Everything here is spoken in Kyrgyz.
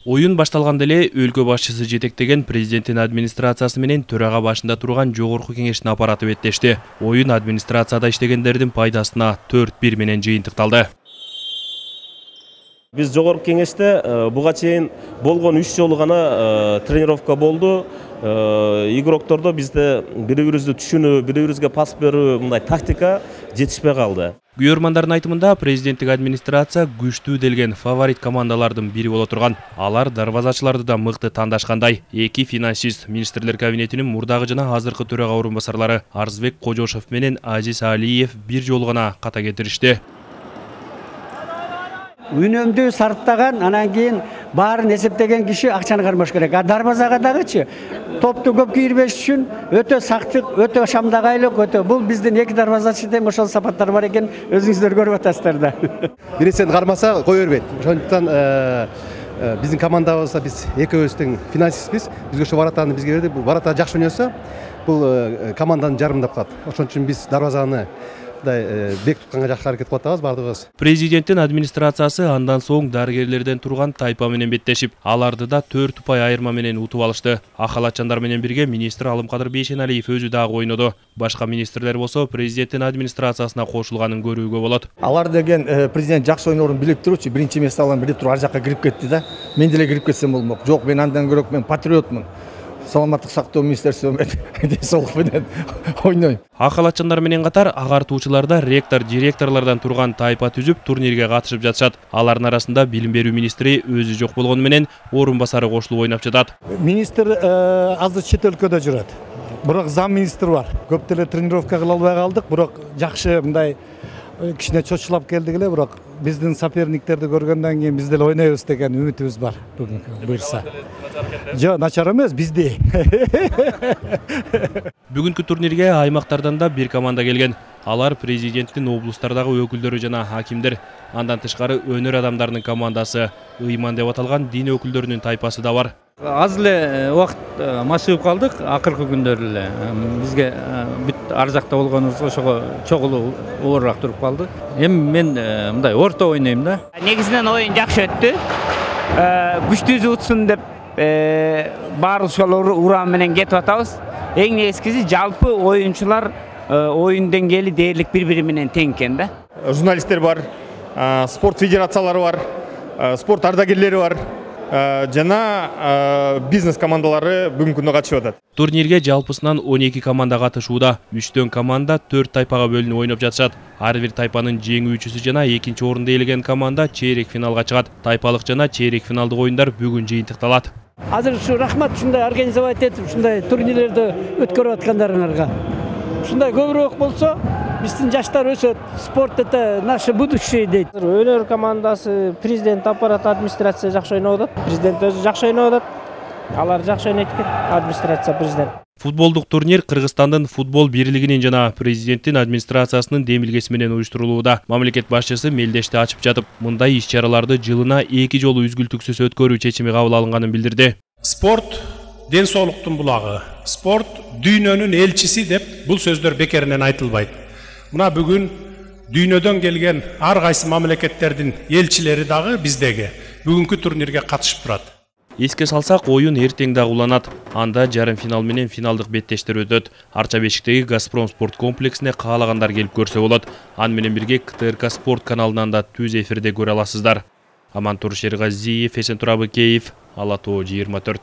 Oyun башталганда эле өлкө башчысы жетектеген президенттин администрациясы менен төрага башында турган жогорку кеңештин аппараты беттешти. Oyun администрацияда иштегендердин пайдасына 4-1 менен жыйынтыкталды. Biz жогорку кеңеште буга чейин болгон 3 жолу гана тренировка болду. Игроктордо бизде бири-бирибизди түшүнүү, бири-бирибизге пас берүү, мындай тактика жетишпей калды. Күйөрмандардын айтымында президенттик администрация күчтүү делген фаворит командалардын бири боло турган. Алар дарбазачыларды да мыкты тандашкандай. Эки финансист министрлер кабинетинин мурдагы жана азыркы төрага орун басарлары Арзбек Кожошов менен Азиз Алиев бир жолу гана ката кетиришти. Үнөмдүү сарптаган, анан кийин баарын эсептеген киши акчаны кармаш керек. Дарбазага дагычы топту көп кийирбеш үчүн өтө сактык, өтө шамдагайлык, өтө бул биздин эки дарбазачы тең ошол сапаттар бар экен, өзүңүздөр көрүп атасыздар да. Бирисин кармаса кое бербейт. Ошондуктан биздин командабызда биз экөөбүз тең финансистпиз. Бизге ошо баратаны бизге берди. Бул барата жакшы ойносо, бул команданы жарымдап калат. Ошон үчүн биз дарбазаны бек тутканга жакшы аракет кылып атабыз бардыгыбыз. Президенттин администрациясы андан соң дарыгерлерден турган тайпа менен беттешип, аларды да 4 упай айырма менен утуп алышты. Ахалатчандар менен бирге министр Алымкадыр Бейшеналиев өзү дагы ойнодо. Башка министрлер болсо президенттин администрациясына кошулганын көрүүгө болот. Алар деген президент жакшы ойнорун билип турчу, биринчи месте алган билип туруп ар жакка кирип кетти да. Мен деле кирип кетсем болмок. Жок, мен андан көрөк мен патриотмун. Саламаттык сактоо министрси денсаулык менен ойнойм. Ахалатчандар менен катар агартуучулар да ректор, директорлордон турган тайпа түзүп турнирге катышып жатышат. Алардын арасында билим берүү министри өзү жок болгону менен орун басары кошулуп ойноп жатат. Министр азыр чет өлкөдө жүрөт. Бирок зам министр бар. Көп деле тренировка кыла албай калдык, бирок жакшы мындай кичине чочулап келдик эле, бирок биздин соперниктерди көргөндөн кийин биз деле ойнойбуз деген үмүтүбүз бар. Бүгүн буйрса. Жо, начар эмес, бизде. Бүгүнкү турнирге аймактардан да бир команда келген. Алар президенттин облустардагы өкүлдөрү жана хакимдер. Андан тышкары өнөр адамдарынын командасы, ыйман деп аталган дин өкүлдөрүнүн тайпасы да бар. Аз эле убакыт машыгып калдык, акыркы күндөр эле. Бизге бүт ар жакта болгонубузга ошого чогулуу оорураак туруп калды. Эми мен мындай орто ойнойм да. Негизинен оюн жакшы өттү. Күчтүүсү утсун деп баары ошол урам менен кетип атабыз. Эң негизгиси жалпы оюнчулар оюн деңгээли дээрлик бири-бири менен тең экен да. Журналисттер бар, спорт федерациялары бар, спорт ардагерлери бар. Жана бизнес командалары бүгүнкү күндө катышып атат. Турнирге жалпысынан 12 команда катышууда. 3төн команда 4 тайпага бөлүнүп ойноп жатышат. Ар бир тайпанын жеңүүчүсү жана экинчи орунду ээлеген команда чейрек финалга чыгат. Тайпалык жана чейрек финалдык оюндар бүгүн жыйынтыкталат. Азыр ушу рахмат ушундай организовать этип, ушундай турнирлерди өткөрүп аткандарыңарга. Ушундай көбүрөөк болсо, биздин жаштар өсөт. Спорт это наше будущее дейт. Өнөр командасы, президент аппарат, администрация жакшы ойноп атат. Президент өзү жакшы ойноп атат. Алар жакшы ойнойт экен, администрация, президент. Футболдук турнир Кыргызстандын футбол бирлигинин жана президенттин администрациясынын демилгеси менен уюштурулууда. Мамлекет башчысы мелдешти ачып жатып, мындай иш-чараларды жылына 2 жолу үзгүлтүксүз өткөрүү чечими кабыл алынганын билдирди. Спорт ден соолуктун булагы, спорт дүйнөнүн элчиси деп бул сөздөр бекеринен айтылбайт. Мына бүгүн дүйнөдөн келген ар кайсы мамлекеттердин элчилери дагы биздеги бүгүнкү турнирге катышып турат. Эске салсак, оюн эртең дагы уланат. Анда жарым финал менен финалдык беттештер өтөт. Арча бешиктеги Газпром спорт комплексине каалагандар келип көрсө болот. Ан менен бирге КТРК спорт каналынан да түз эфирде көрө аласыздар. Амантур Шергазиев, Эсен Турабы Кеев, Ала Тоо 24.